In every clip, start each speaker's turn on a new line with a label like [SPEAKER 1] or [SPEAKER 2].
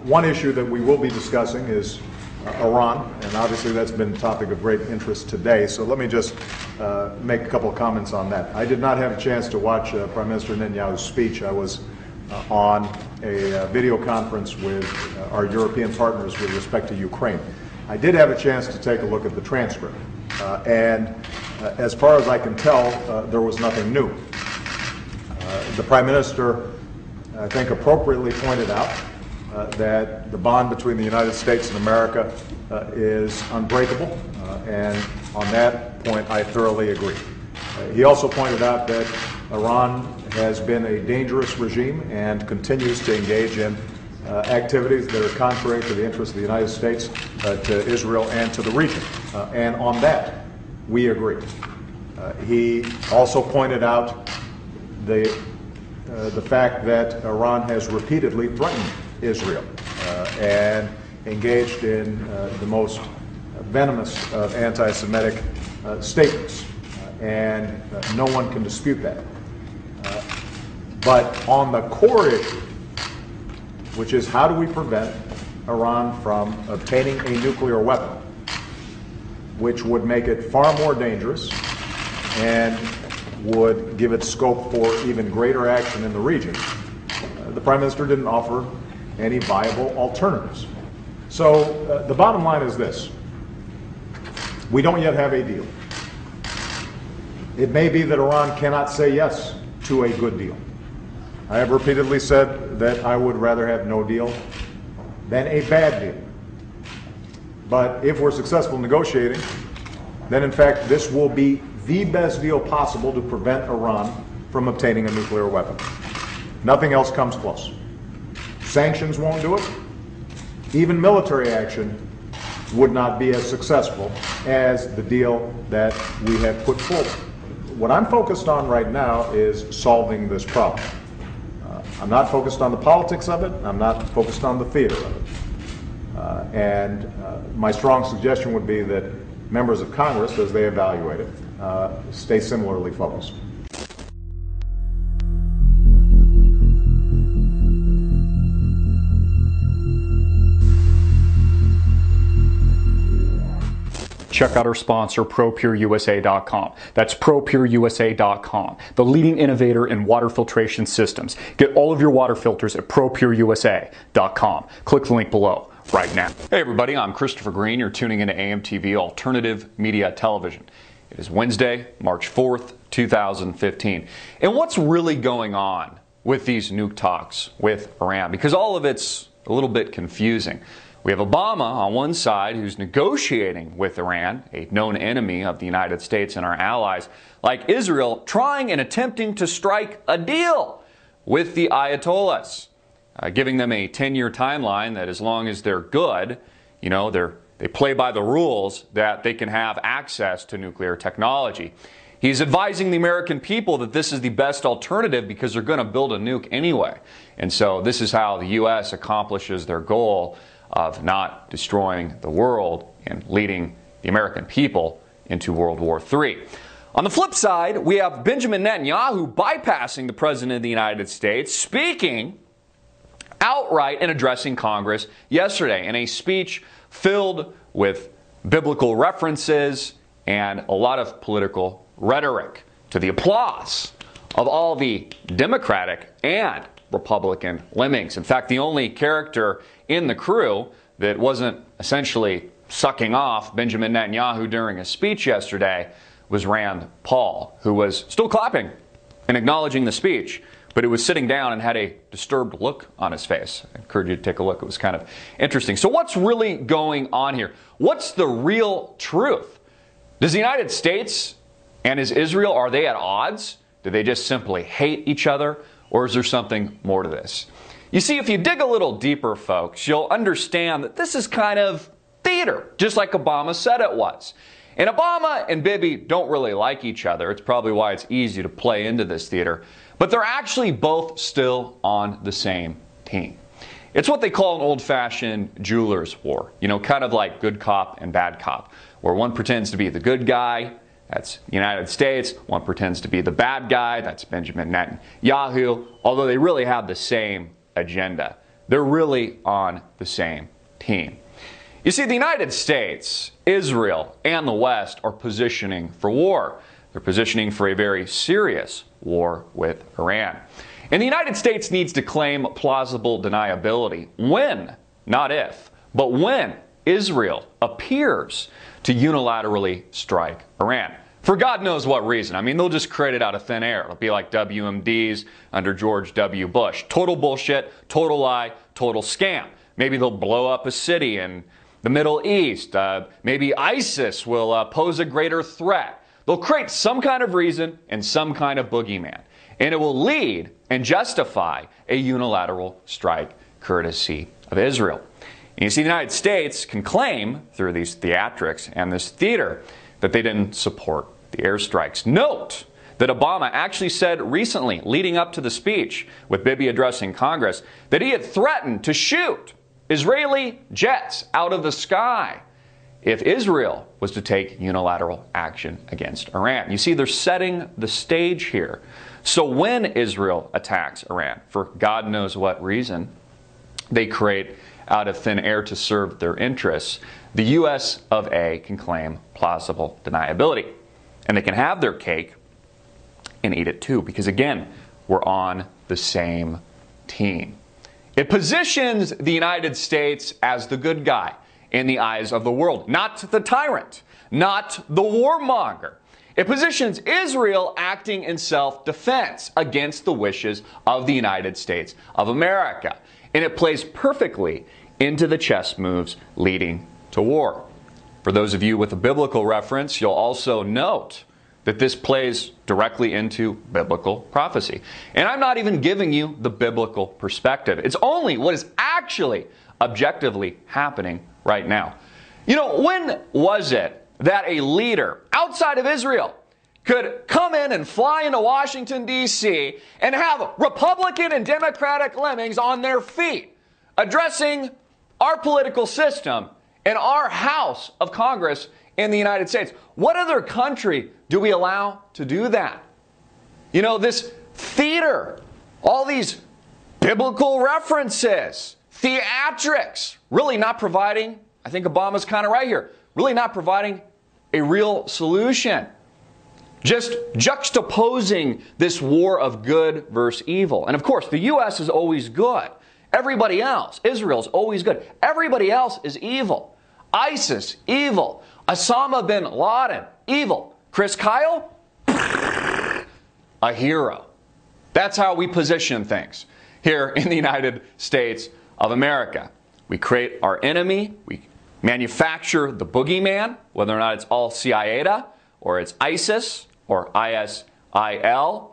[SPEAKER 1] One issue that we will be discussing is Iran, and obviously that's been a topic of great interest today. So let me just make a couple of comments on that. I did not have a chance to watch Prime Minister Netanyahu's speech. I was on a video conference with our European partners with respect to Ukraine. I did have a chance to take a look at the transcript, and as far as I can tell, there was nothing new. The Prime Minister, I think, appropriately pointed out that the bond between the United States and America is unbreakable, and on that point I thoroughly agree. He also pointed out that Iran has been a dangerous regime and continues to engage in activities that are contrary to the interests of the United States, to Israel, and to the region. And on that, we agree. He also pointed out the fact that Iran has repeatedly threatened Israel and engaged in the most venomous of anti-Semitic statements, and no one can dispute that. But on the core issue, which is how do we prevent Iran from obtaining a nuclear weapon, which would make it far more dangerous and would give it scope for even greater action in the region, the Prime Minister didn't offer any viable alternatives. So the bottom line is this: we don't yet have a deal. It may be that Iran cannot say yes to a good deal. I have repeatedly said that I would rather have no deal than a bad deal. But if we're successful negotiating, then in fact this will be the best deal possible to prevent Iran from obtaining a nuclear weapon. Nothing else comes close. Sanctions won't do it. Even military action would not be as successful as the deal that we have put forward. What I'm focused on right now is solving this problem. I'm not focused on the politics of it. I'm not focused on the theater of it. And my strong suggestion would be that members of Congress, as they evaluate it, stay similarly focused.
[SPEAKER 2] Check out our sponsor, ProPureUSA.com. That's ProPureUSA.com, the leading innovator in water filtration systems. Get all of your water filters at ProPureUSA.com. Click the link below right now. Hey everybody, I'm Christopher Greene. You're tuning into AMTV Alternative Media Television. It is Wednesday, March 4th, 2015. And what's really going on with these nuke talks with Iran? Because all of it's a little bit confusing. We have Obama on one side who's negotiating with Iran, a known enemy of the United States and our allies, like Israel, trying and attempting to strike a deal with the Ayatollahs, giving them a 10-year timeline that as long as they're good, you know, they play by the rules, that they can have access to nuclear technology. He's advising the American people that this is the best alternative because they're going to build a nuke anyway. And so this is how the U.S. accomplishes their goal of not destroying the world and leading the American people into World War III. On the flip side, we have Benjamin Netanyahu bypassing the President of the United States, speaking outright and addressing Congress yesterday in a speech filled with biblical references and a lot of political rhetoric, to the applause of all the Democratic and Republican lemmings. In fact, the only character in the crew that wasn't essentially sucking off Benjamin Netanyahu during a speech yesterday was Rand Paul, who was still clapping and acknowledging the speech, but it was sitting down and had a disturbed look on his face. I encourage you to take a look. It was kind of interesting. So what's really going on here? What's the real truth? Does the United States and is Israel, are they at odds? Do they just simply hate each other? Or is there something more to this? You see, if you dig a little deeper, folks, you'll understand that this is kind of theater, just like Obama said it was. And Obama and Bibi don't really like each other. It's probably why it's easy to play into this theater. But they're actually both still on the same team. It's what they call an old-fashioned jeweler's war. You know, kind of like good cop and bad cop, where one pretends to be the good guy, that's the United States, one pretends to be the bad guy, that's Benjamin Netanyahu, although they really have the same agenda. They're really on the same team. You see, the United States, Israel, and the West are positioning for war. They're positioning for a very serious war with Iran. And the United States needs to claim plausible deniability when, not if, but when Israel appears to unilaterally strike Iran. For God knows what reason. I mean, they'll just create it out of thin air. It'll be like WMDs under George W. Bush. Total bullshit, total lie, total scam. Maybe they'll blow up a city in the Middle East. Maybe ISIS will pose a greater threat. They'll create some kind of reason and some kind of boogeyman. And it will lead and justify a unilateral strike courtesy of Israel. And you see, the United States can claim through these theatrics and this theater that they didn't support the airstrikes. Note that Obama actually said recently, leading up to the speech with Bibi addressing Congress, that he had threatened to shoot Israeli jets out of the sky if Israel was to take unilateral action against Iran. You see, they're setting the stage here. So when Israel attacks Iran, for God knows what reason, they create out of thin air to serve their interests, the U.S. of A. can claim plausible deniability. And they can have their cake and eat it too, because again, we're on the same team. It positions the United States as the good guy in the eyes of the world, not the tyrant, not the warmonger. It positions Israel acting in self-defense against the wishes of the United States of America. And it plays perfectly into the chess moves leading to war. For those of you with a biblical reference, you'll also note that this plays directly into biblical prophecy. And I'm not even giving you the biblical perspective. It's only what is actually objectively happening right now. You know, when was it that a leader outside of Israel could come in and fly into Washington, D.C. and have Republican and Democratic lemmings on their feet addressing our political system in our House of Congress in the United States? What other country do we allow to do that? You know, this theater, all these biblical references, theatrics, really not providing, I think Obama's kind of right here, really not providing a real solution. Just juxtaposing this war of good versus evil. And of course, the U.S. is always good. Everybody else, Israel's always good. Everybody else is evil. ISIS, evil. Osama bin Laden, evil. Chris Kyle, a hero. That's how we position things here in the United States of America. We create our enemy. We manufacture the boogeyman, whether or not it's all Al-Qaeda or it's ISIS or ISIL,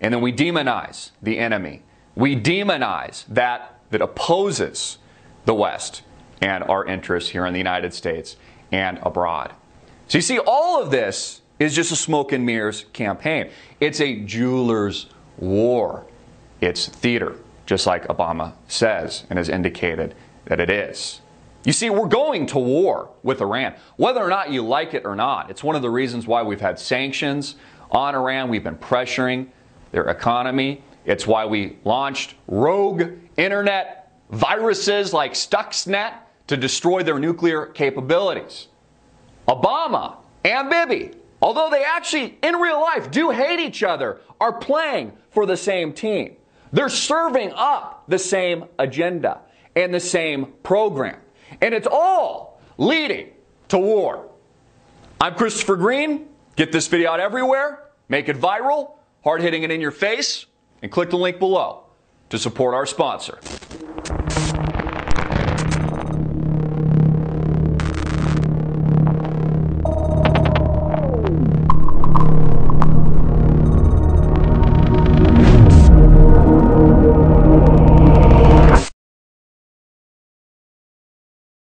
[SPEAKER 2] and then we demonize the enemy. We demonize that opposes the West and our interests here in the United States and abroad. So you see, all of this is just a smoke and mirrors campaign. It's a jeweler's war. It's theater, just like Obama says and has indicated that it is. You see, we're going to war with Iran, whether or not you like it or not. It's one of the reasons why we've had sanctions on Iran. We've been pressuring their economy. It's why we launched rogue internet viruses like Stuxnet to destroy their nuclear capabilities. Obama and Bibi, although they actually in real life do hate each other, are playing for the same team. They're serving up the same agenda and the same program. And it's all leading to war. I'm Christopher Greene. Get this video out everywhere. Make it viral. Hard hitting it in your face. And click the link below to support our sponsor.